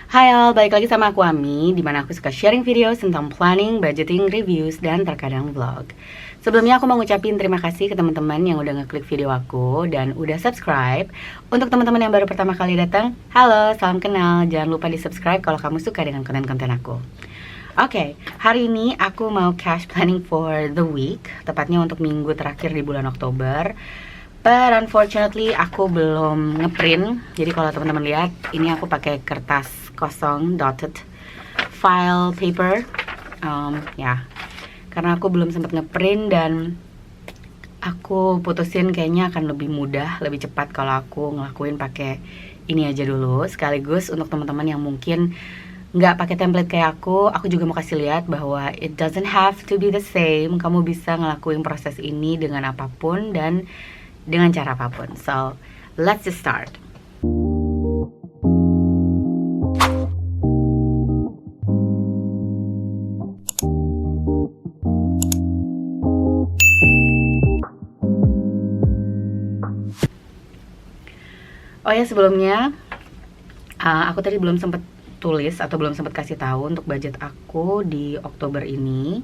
Hai all, balik lagi sama aku Ami, dimana aku suka sharing video tentang planning, budgeting, reviews, dan terkadang vlog. Sebelumnya aku mau ngucapin terima kasih ke teman-teman yang udah ngeklik video aku dan udah subscribe. Untuk teman-teman yang baru pertama kali datang, halo, salam kenal. Jangan lupa di subscribe kalau kamu suka dengan konten-konten aku. Oke, hari ini aku mau cash planning for the week, tepatnya untuk minggu terakhir di bulan Oktober. But unfortunately aku belum ngeprint. Jadi kalau teman-teman lihat, ini aku pakai kertas kosong dotted file paper. Ya, karena aku belum sempat ngeprint dan aku putusin kayaknya akan lebih mudah, lebih cepat kalau aku ngelakuin pakai ini aja dulu. Sekaligus untuk teman-teman yang mungkin nggak pakai template kayak aku juga mau kasih lihat bahwa it doesn't have to be the same. Kamu bisa ngelakuin proses ini dengan apapun dan dengan cara apapun. So, let's just start. Oh ya, sebelumnya aku tadi belum sempat tulis atau belum sempat kasih tahu untuk budget aku di Oktober ini.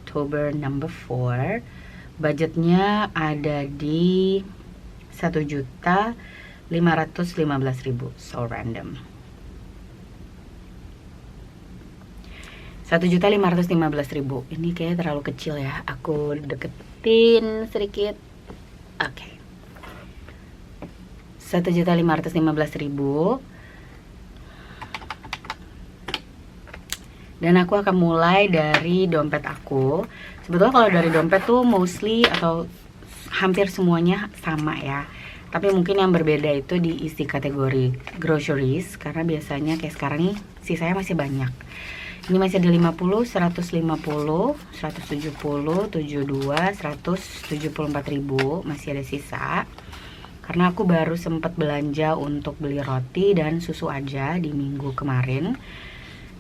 Oktober number 4. Budgetnya ada di 1.515.000. So random. 1.515.000. Ini kayaknya terlalu kecil ya. Aku deketin sedikit. Oke. 1.515.000. Dan aku akan mulai dari dompet aku. Sebetulnya kalau dari dompet tuh mostly atau hampir semuanya sama ya. Tapi mungkin yang berbeda itu di isi kategori groceries. Karena biasanya kayak sekarang nih sisanya masih banyak. Ini masih ada 50, 150, 170, 72, 174.000. Masih ada sisa. Karena aku baru sempat belanja untuk beli roti dan susu aja di minggu kemarin.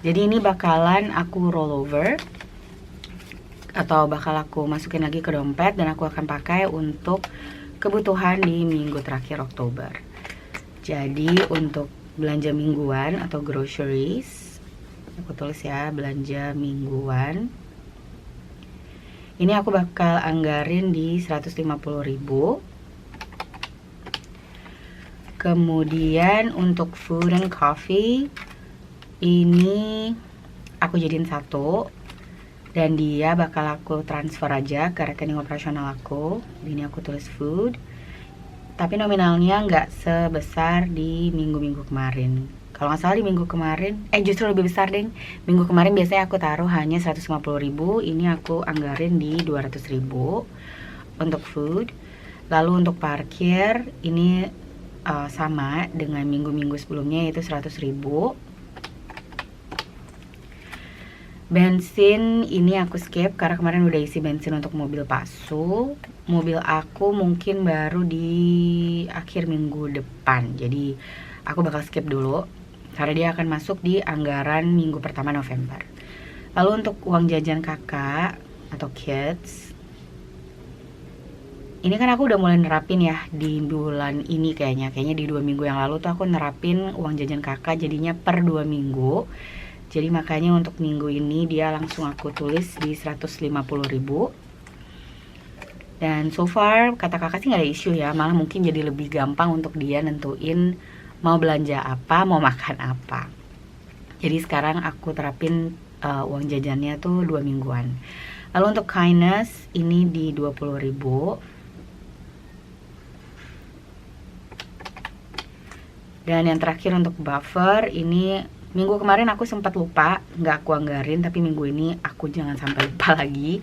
Jadi ini bakalan aku rollover atau bakal aku masukin lagi ke dompet dan aku akan pakai untuk kebutuhan di minggu terakhir Oktober. Jadi untuk belanja mingguan atau groceries, aku tulis ya, belanja mingguan. Ini aku bakal anggarin di 150.000. Kemudian untuk food and coffee, ini aku jadiin satu dan dia bakal aku transfer aja ke rekening operasional aku. Ini aku tulis food, tapi nominalnya nggak sebesar di minggu-minggu kemarin. Kalau nggak salah di minggu kemarin, justru lebih besar deh. Minggu kemarin biasanya aku taruh hanya 150.000, ini aku anggarin di 200.000 untuk food. Lalu untuk parkir ini sama dengan minggu-minggu sebelumnya, yaitu 100.000. Bensin ini aku skip karena kemarin udah isi bensin untuk mobil Pasu. Mobil aku mungkin baru di akhir minggu depan. Jadi aku bakal skip dulu karena dia akan masuk di anggaran minggu pertama November. Lalu untuk uang jajan kakak atau kids, ini kan aku udah mulai nerapin ya di bulan ini kayaknya di 2 minggu yang lalu tuh aku nerapin uang jajan kakak jadinya per 2 minggu. Jadi makanya untuk minggu ini dia langsung aku tulis di 150.000. Dan so far kata kakak sih gak ada isu ya. Malah mungkin jadi lebih gampang untuk dia nentuin mau belanja apa, mau makan apa. Jadi sekarang aku terapin uang jajannya tuh 2 mingguan. Lalu untuk kindness ini di 20.000. Dan yang terakhir untuk buffer ini minggu kemarin aku sempat lupa, nggak aku anggarin, tapi minggu ini aku jangan sampai lupa lagi.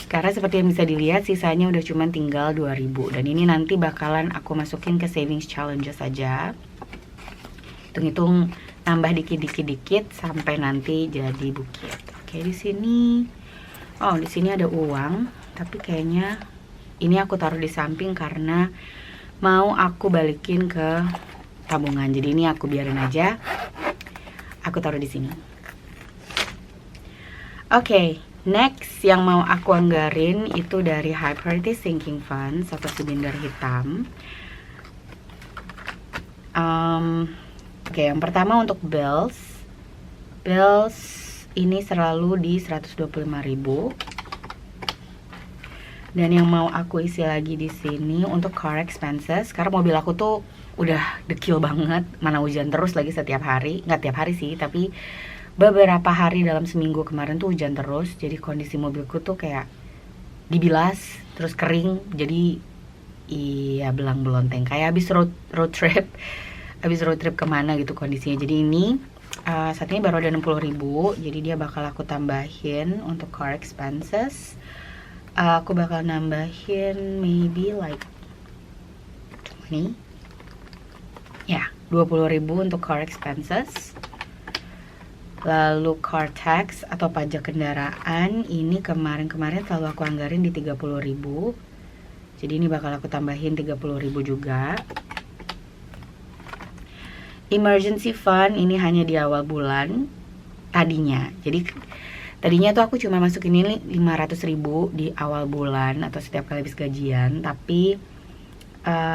Karena seperti yang bisa dilihat sisanya udah cuman tinggal 2.000. Dan ini nanti bakalan aku masukin ke savings challenges aja. Hitung-hitung nambah dikit-dikit sampai nanti jadi bukit. Oke, di sini di sini ada uang, tapi kayaknya ini aku taruh di samping karena mau aku balikin ke tabungan. Jadi ini aku biarin aja. Aku taruh di sini. Oke, next yang mau aku anggarin itu dari High Priority Sinking Fund, satu silinder hitam. Oke, yang pertama untuk bills ini selalu di 125.000. Dan yang mau aku isi lagi di sini untuk car expenses, karena mobil aku tuh udah dekil banget, mana hujan terus lagi setiap hari. Nggak tiap hari sih, tapi beberapa hari dalam seminggu kemarin tuh hujan terus. Jadi kondisi mobilku tuh kayak dibilas, terus kering, jadi iya belang-belonteng, kayak habis road trip kemana gitu kondisinya. Jadi ini saat ini baru ada 60.000, jadi dia bakal aku tambahin untuk car expenses. Aku bakal nambahin maybe like 20 ya, 20.000 untuk car expenses. Lalu car tax atau pajak kendaraan ini kemarin selalu aku anggarin di 30.000, jadi ini bakal aku tambahin 30.000 juga. Emergency fund ini hanya di awal bulan tadinya, jadi tadinya tuh aku cuma masukin ini 500.000 di awal bulan atau setiap kali habis gajian, tapi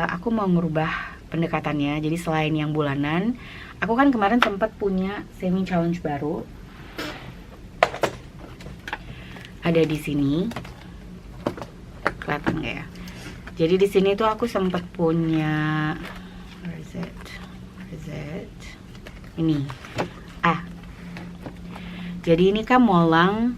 aku mau ngerubah pendekatannya. Jadi selain yang bulanan, aku kan kemarin sempat punya saving challenge baru. Ada di sini. Kelihatan nggak ya? Jadi di sini tuh aku sempat punya, where is it? Ini. Jadi ini kan molang,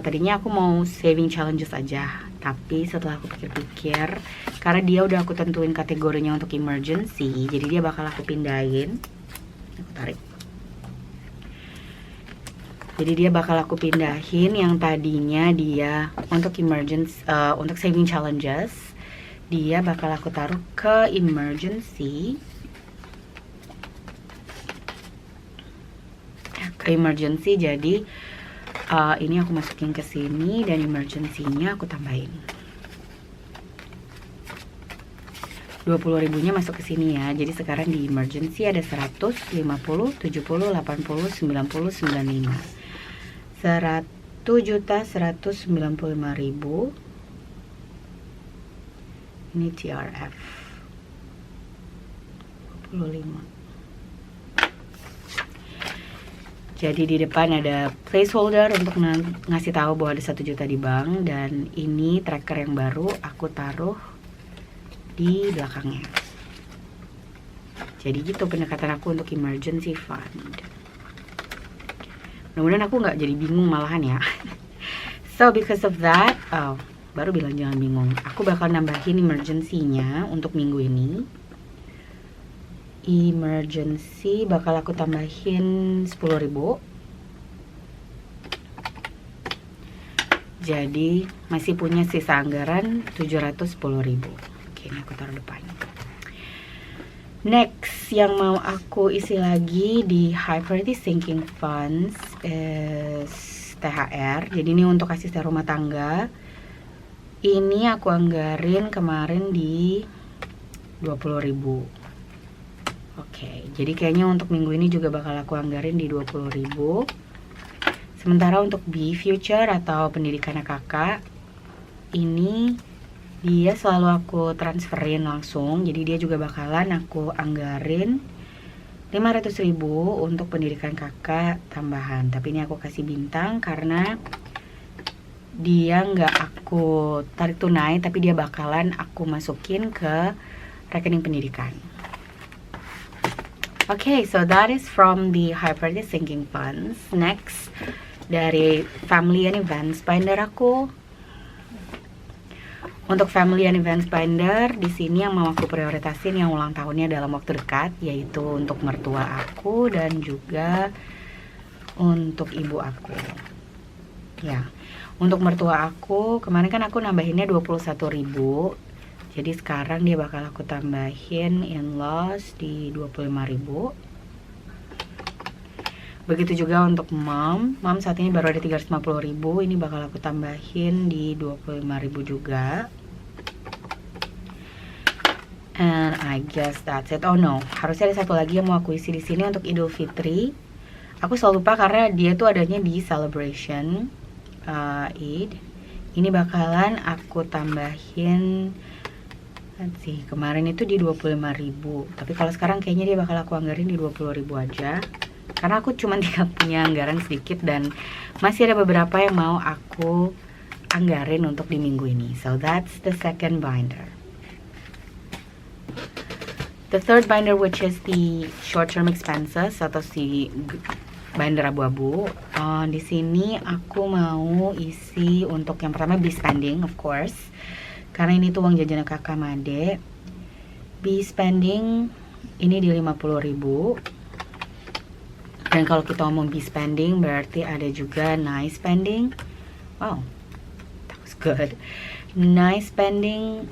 tadinya aku mau saving challenges aja, tapi setelah aku pikir-pikir, karena dia udah aku tentuin kategorinya untuk emergency, jadi dia bakal aku pindahin. Aku tarik. Jadi dia bakal aku pindahin yang tadinya dia untuk emergency, untuk saving challenges, dia bakal aku taruh ke emergency. Jadi ini aku masukin ke sini dan emergency-nya aku tambahin 20.000 nya masuk ke sini ya. Jadi sekarang di emergency ada 100, 50, 70, 80, 90, 95. 100.195.000. Ini TRF 25. Jadi di depan ada placeholder untuk ngasih tahu bahwa ada 1 juta di bank, dan ini tracker yang baru aku taruh di belakangnya. Jadi gitu pendekatan aku untuk emergency fund. Mudah-mudahan aku nggak jadi bingung malahan ya. So because of that, baru bilang jangan bingung. Aku bakal nambahin emergency-nya untuk minggu ini. Emergency bakal aku tambahin 10.000. Jadi masih punya sisa anggaran 710.000. Oke, ini aku taruh depan. Next yang mau aku isi lagi di high priority sinking funds is THR. Jadi ini untuk asisten rumah tangga. Ini aku anggarin kemarin di 20.000. Oke, jadi kayaknya untuk minggu ini juga bakal aku anggarin di 20.000. Sementara untuk B future atau pendidikannya kakak, ini dia selalu aku transferin langsung. Jadi dia juga bakalan aku anggarin 500.000 untuk pendidikan kakak tambahan. Tapi ini aku kasih bintang karena dia nggak aku tarik tunai, tapi dia bakalan aku masukin ke rekening pendidikan. Okay, so that is from the high priority sinking funds. Next, dari family and events binder aku. Untuk family and events binder, di sini yang mau aku prioritasin yang ulang tahunnya dalam waktu dekat, yaitu untuk mertua aku dan juga untuk ibu aku. Ya, untuk mertua aku, kemarin kan aku nambahinnya 21.000. Jadi sekarang dia bakal aku tambahin in-laws di 25.000. Begitu juga untuk mom saat ini baru ada 350.000. Ini bakal aku tambahin di 25.000 juga. And I guess that's it. Oh no, harusnya ada satu lagi yang mau aku isi di sini untuk Idul Fitri. Aku selalu lupa karena dia tuh adanya di celebration Eid. Ini bakalan aku tambahin sih, kemarin itu di 25.000, tapi kalau sekarang kayaknya dia bakal aku anggarin di 20.000 aja. Karena aku cuma tinggal punya anggaran sedikit dan masih ada beberapa yang mau aku anggarin untuk di minggu ini. So that's the second binder. The third binder, which is the short-term expenses atau si binder abu-abu. Di sini aku mau isi untuk yang pertama be spending, of course. Karena ini tuh uang jajan kakak sama adek. Be spending ini di 50.000. Dan kalau kita ngomong be spending berarti ada juga nice spending. Wow, that was good. Nice spending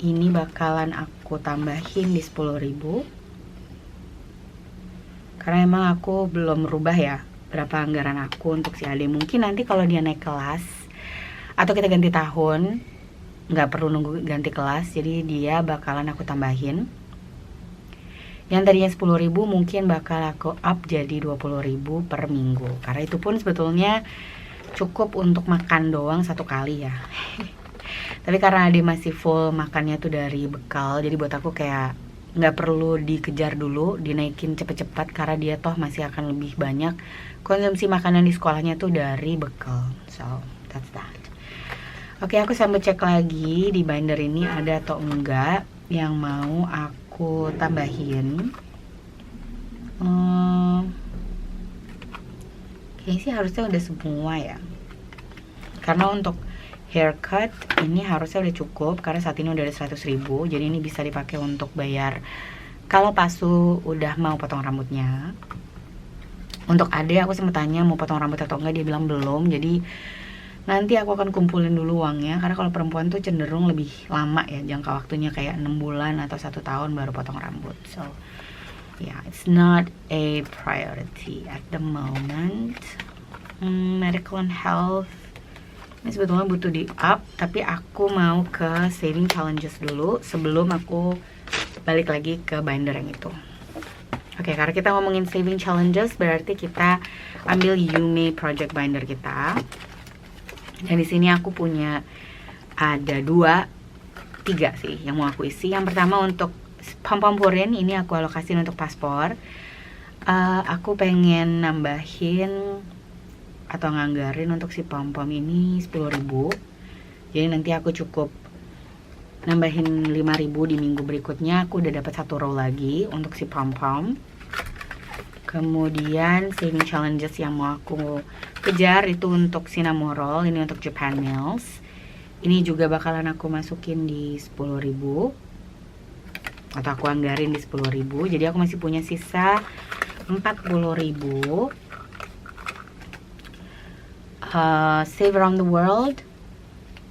ini bakalan aku tambahin di 10.000. Karena emang aku belum merubah ya berapa anggaran aku untuk si adek. Mungkin nanti kalau dia naik kelas atau kita ganti tahun, nggak perlu nunggu ganti kelas, jadi dia bakalan aku tambahin. Yang tadinya 10.000 mungkin bakal aku up jadi 20.000 per minggu. Karena itu pun sebetulnya cukup untuk makan doang satu kali ya. Tapi karena dia masih full makannya tuh dari bekal, jadi buat aku kayak nggak perlu dikejar dulu, dinaikin cepet-cepet karena dia toh masih akan lebih banyak konsumsi makanan di sekolahnya tuh dari bekal. So that's that. Oke, aku sambil cek lagi di binder ini ada atau enggak yang mau aku tambahin. Kayaknya sih harusnya udah semua ya. Karena untuk haircut ini harusnya udah cukup karena saat ini udah ada 100.000. Jadi ini bisa dipakai untuk bayar kalau Pasu udah mau potong rambutnya. Untuk Ade aku sempat tanya mau potong rambut atau enggak, dia bilang belum. Jadi nanti aku akan kumpulin dulu uangnya, karena kalau perempuan tuh cenderung lebih lama ya jangka waktunya, kayak 6 bulan atau 1 tahun baru potong rambut. So yeah, it's not a priority at the moment. Medical and health ini sebetulnya butuh di up, tapi aku mau ke saving challenges dulu sebelum aku balik lagi ke binder yang itu. Oke, karena kita ngomongin saving challenges berarti kita ambil Yume project binder kita. Dan di sini aku punya ada 3 sih yang mau aku isi. Yang pertama untuk pom-pom purin, ini aku alokasiin untuk paspor. Aku pengen nambahin atau nganggarin untuk si pom-pom ini 10.000. Jadi nanti aku cukup nambahin 5.000 di minggu berikutnya. Aku udah dapat 1 row lagi untuk si pom-pom. Kemudian saving challenges yang mau aku kejar itu untuk cinnamon roll, ini untuk Japan Meals. Ini juga bakalan aku masukin di 10.000 atau aku anggarin di 10.000. Jadi aku masih punya sisa 40.000. Save around the world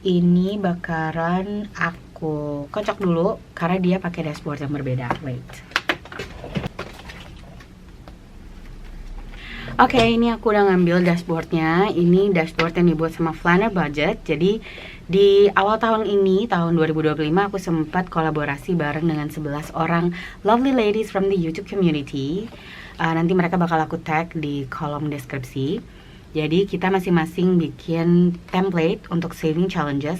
ini bakalan aku kocok dulu karena dia pakai dashboard yang berbeda. Wait. Oke, ini aku udah ngambil dashboardnya. Ini dashboard yang dibuat sama Planner Budget. Jadi di awal tahun ini, tahun 2025, aku sempat kolaborasi bareng dengan 11 orang lovely ladies from the YouTube community. Nanti mereka bakal aku tag di kolom deskripsi. Jadi kita masing-masing bikin template untuk saving challenges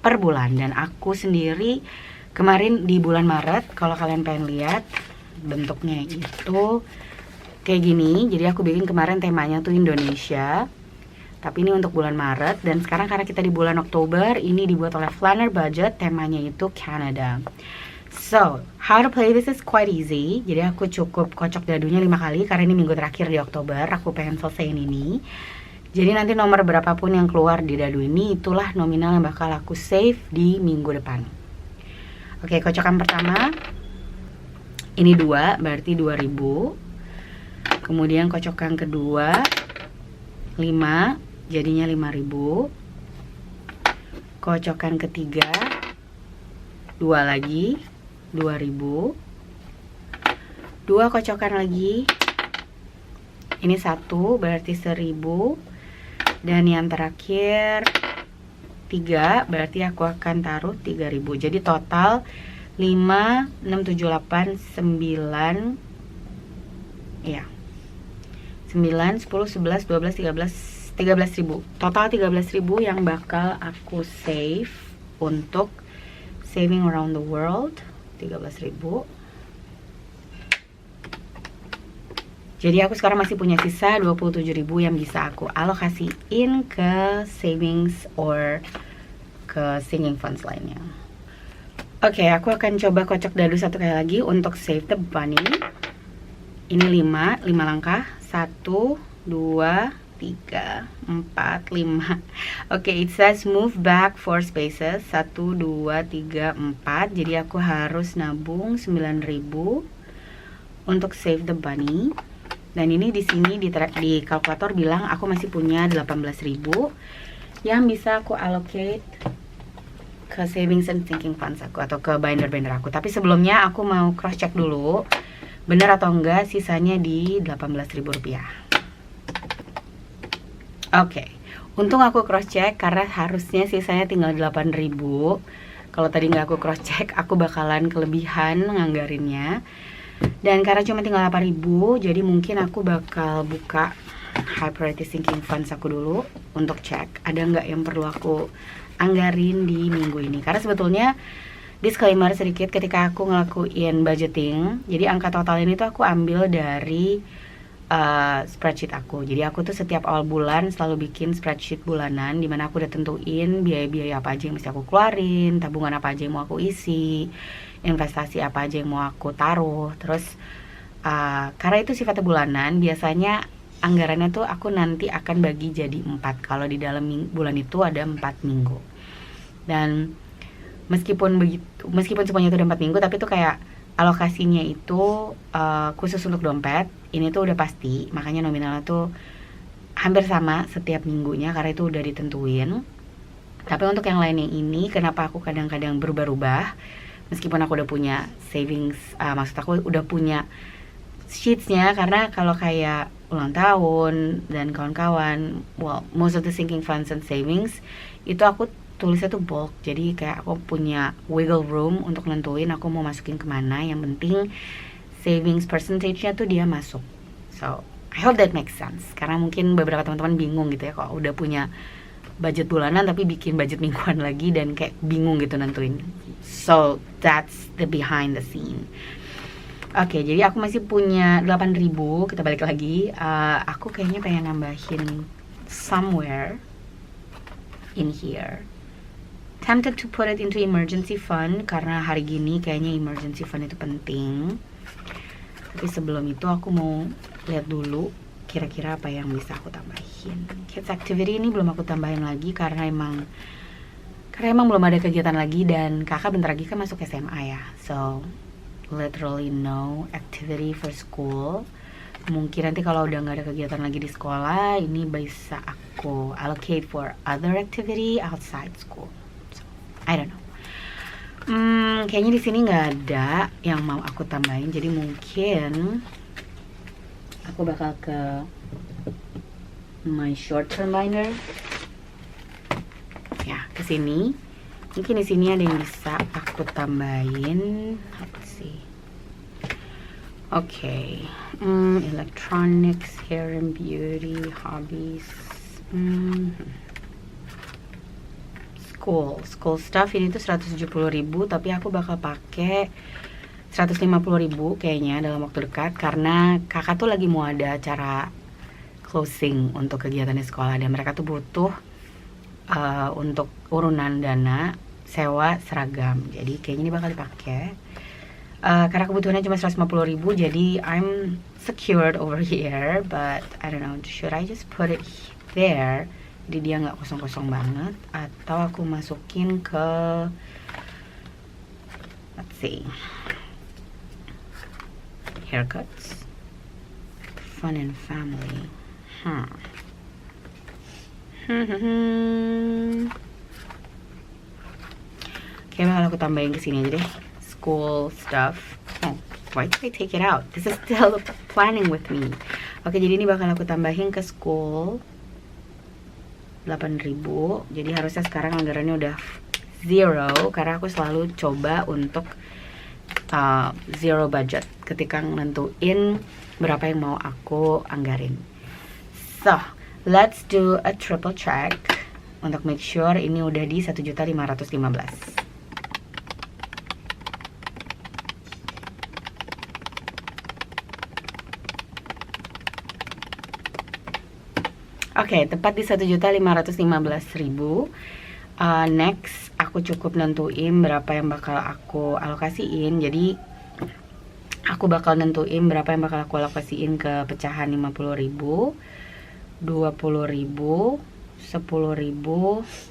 per bulan. Dan aku sendiri kemarin di bulan Maret, kalau kalian pengen lihat bentuknya itu kayak gini. Jadi aku bikin kemarin temanya tuh Indonesia, tapi ini untuk bulan Maret. Dan sekarang karena kita di bulan Oktober, ini dibuat oleh Planner Budget, temanya itu Canada. So, how to play this is quite easy. Jadi aku cukup kocok dadunya 5 kali karena ini minggu terakhir di Oktober. Aku pengen selesaiin ini. Jadi nanti nomor berapapun yang keluar di dadu ini, itulah nominal yang bakal aku save di minggu depan. Oke, kocokan pertama ini 2, berarti 2.000. Kemudian kocokan kedua 5, jadinya 5.000. Kocokan ketiga 2 lagi, 2.000. 2 kocokan lagi, ini 1, berarti 1.000. Dan yang terakhir 3, berarti aku akan taruh 3.000. Jadi total 5, 6, 7, 8, 9, ya 9, 10, 11, 12, 13.000. Total 13.000 yang bakal aku save untuk saving around the world 13.000. Jadi aku sekarang masih punya sisa 27.000 yang bisa aku alokasiin ke savings or ke sinking funds lainnya. Oke, aku akan coba kocok dadu satu kali lagi untuk save the bunny. Ini 5 langkah. 1, 2, 3, 4, 5. Oke, it says move back 4 spaces. 1, 2, 3, 4. Jadi aku harus nabung 9.000 untuk save the bunny. Dan ini di sini di kalkulator bilang aku masih punya 18.000 yang bisa aku allocate ke savings and sinking funds aku atau ke binder aku. Tapi sebelumnya aku mau cross check dulu benar atau enggak sisanya di 18.000 rupiah. Oke, untung aku cross check karena harusnya sisanya tinggal 8.000. Kalau tadi nggak aku cross check, aku bakalan kelebihan nganggarinnya. Dan karena cuma tinggal 8.000, jadi mungkin aku bakal buka high priority sinking funds aku dulu untuk cek ada nggak yang perlu aku anggarin di minggu ini. Karena sebetulnya disclaimer sedikit, ketika aku ngelakuin budgeting, jadi angka total ini tuh aku ambil dari spreadsheet aku. Jadi aku tuh setiap awal bulan selalu bikin spreadsheet bulanan dimana aku udah tentuin biaya-biaya apa aja yang mesti aku keluarin, tabungan apa aja yang mau aku isi, investasi apa aja yang mau aku taruh. Terus karena itu sifatnya bulanan, biasanya anggarannya tuh aku nanti akan bagi jadi 4 kalau di dalam bulan itu ada 4 minggu. Dan meskipun semuanya itu ada 4 minggu, tapi tuh kayak alokasinya itu khusus untuk dompet ini tuh udah pasti, makanya nominalnya tuh hampir sama setiap minggunya karena itu udah ditentuin. Tapi untuk yang lain yang ini, kenapa aku kadang-kadang berubah-ubah meskipun aku udah punya savings, maksud aku udah punya sheetsnya, karena kalau kayak ulang tahun dan kawan-kawan, well, most of the sinking funds and savings itu aku tulisnya tuh bulk, jadi kayak aku punya wiggle room untuk nentuin aku mau masukin kemana. Yang penting savings percentage-nya tuh dia masuk. So I hope that makes sense, karena mungkin beberapa teman-teman bingung gitu ya kalau udah punya budget bulanan tapi bikin budget mingguan lagi dan kayak bingung gitu nentuin. So that's the behind the scene. Oke, jadi aku masih punya 8.000. Kita balik lagi. Aku kayaknya pengen nambahin somewhere in here. Tempted to put it into emergency fund karena hari gini kayaknya emergency fund itu penting. Tapi sebelum itu aku mau lihat dulu kira-kira apa yang bisa aku tambahin. Kids activity ini belum aku tambahin lagi karena emang belum ada kegiatan lagi, dan kakak bentar lagi kan masuk SMA ya. So literally no activity for school. Mungkin nanti kalau udah nggak ada kegiatan lagi di sekolah, ini bisa aku allocate for other activity outside school. So, I don't know. Kayaknya di sini nggak ada yang mau aku tambahin, jadi mungkin aku bakal ke my short term binder. Ya, ke sini. Mungkin di sini ada yang bisa aku tambahin. Apa sih? Oke. Electronics, hair and beauty, hobbies. School stuff ini tuh 170.000, tapi aku bakal pakai 150.000 kayaknya dalam waktu dekat, karena kakak tuh lagi mau ada acara closing untuk kegiatan di sekolah dan mereka tuh butuh untuk urunan dana sewa seragam. Jadi kayaknya ini bakal dipakai karena kebutuhannya cuma 150.000, jadi I'm secured over here, but I don't know, should I just put it there jadi dia nggak kosong-kosong banget, atau aku masukin ke, let's see, haircuts, fun and family. Oke, bakal aku tambahin ke sini aja deh. School stuff. Oh, why did I take it out? This is still planning with me. Oke, jadi ini bakal aku tambahin ke school 8.000. Jadi harusnya sekarang anggarannya udah zero, karena aku selalu coba untuk zero budget ketika nentuin berapa yang mau aku anggarin. So, let's do a triple check untuk make sure ini udah di 1.515. Oke, tepat di 1.515.000. Next, aku cukup nentuin berapa yang bakal aku alokasiin. Jadi aku bakal nentuin berapa yang bakal aku alokasiin ke pecahan 50.000, 20.000, 10.000,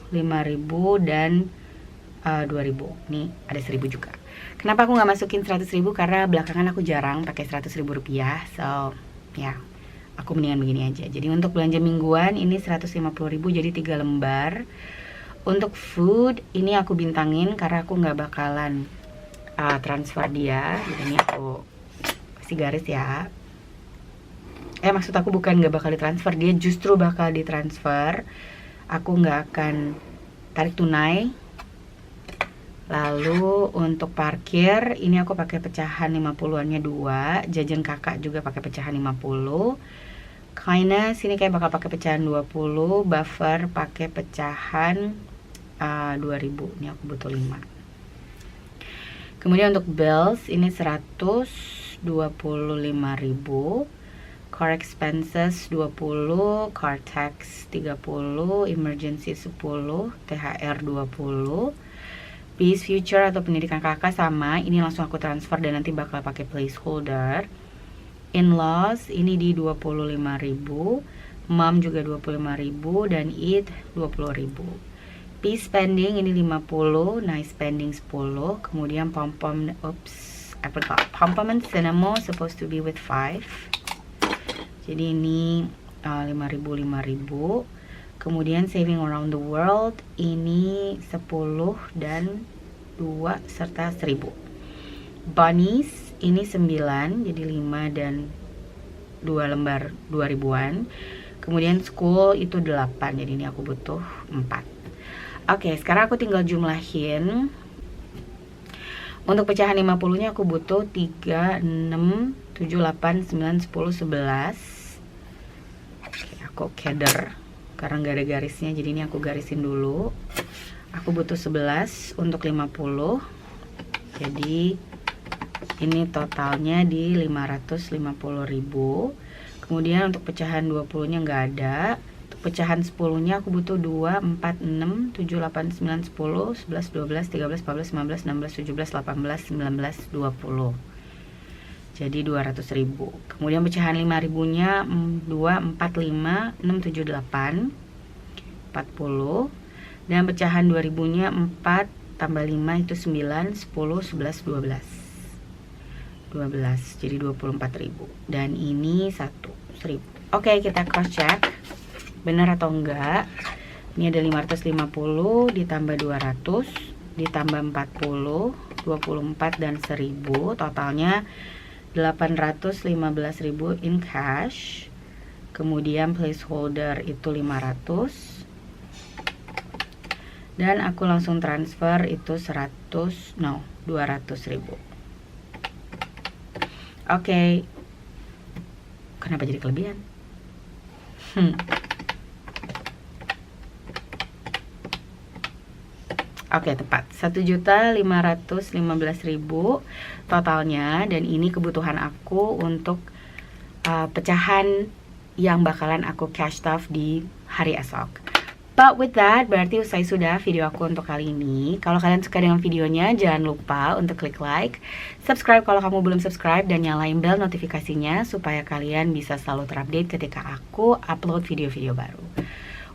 5.000, dan 2.000. Nih ada 1.000 juga. Kenapa aku nggak masukin 100.000? Karena belakangan aku jarang pakai 100.000 rupiah. So ya, aku mendingan begini aja. Jadi untuk belanja mingguan ini 150.000, jadi 3 lembar. Untuk food ini aku bintangin karena aku nggak bakalan transfer dia. Jadi ini aku kasih garis ya. Maksud aku bukan nggak bakal ditransfer, dia justru bakal ditransfer. Aku nggak akan tarik tunai. Lalu untuk parkir ini aku pakai pecahan 50-annya 2, jajan kakak juga pakai pecahan 50. Kindness ini kayak bakal pakai pecahan 20, buffer pakai pecahan 2.000. Ini aku butuh 5. Kemudian untuk bills ini 125.000, car expenses 20, car tax 30, emergency 10, THR 20. Peace future atau pendidikan kakak sama, ini langsung aku transfer dan nanti bakal pakai placeholder. In-laws ini di 25.000, mom juga 25.000, dan eat 20.000. Peace spending ini 50, nice spending 10. Kemudian pom-pom, pom-pom and cinnamon supposed to be with 5. Jadi ini 5.000. Kemudian saving around the world ini 10 dan 2 serta 1.000. Bunnies ini 9, jadi 5 dan 2 lembar 2.000-an. Kemudian school itu 8, jadi ini aku butuh 4. Oke, sekarang aku tinggal jumlahin. Untuk pecahan 50-nya aku butuh 3, 6, 7, 8, 9, 10, 11. Oke, aku keder karena nggak ada garisnya, jadi ini aku garisin dulu. Aku butuh 11 untuk 50. Jadi ini totalnya di 550.000. Kemudian untuk pecahan 20-nya nggak ada. Untuk pecahan 10-nya aku butuh 2, 4, 6, 7, 8, 9, 10, 11, 12, 13, 14, 15, 16, 17, 18, 19, 20. Jadi 200.000. Kemudian pecahan 5.000-nya 2, 4, 5, 6, 7, 8, 40. Dan pecahan 2.000-nya 4 tambah 5 itu 9, 10, 11, 12. 12, jadi 24.000. Dan ini 1.000. Oke, kita cross check benar atau enggak. Ini ada 550 ditambah 200 ditambah 40, 24 dan 1.000, totalnya 815.000 in cash. Kemudian placeholder itu 500. Dan aku langsung transfer itu 200.000. Oke. Kenapa jadi kelebihan? Oke, tepat 1.515.000 totalnya, dan ini kebutuhan aku untuk pecahan yang bakalan aku cash stuff di hari esok. But with that, berarti usai sudah video aku untuk kali ini. Kalau kalian suka dengan videonya, jangan lupa untuk klik like, subscribe kalau kamu belum subscribe, dan nyalain bell notifikasinya supaya kalian bisa selalu terupdate ketika aku upload video-video baru.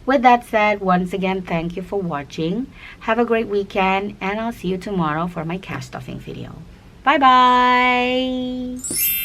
With that said, once again, thank you for watching. Have a great weekend, and I'll see you tomorrow for my cash stuffing video. Bye-bye!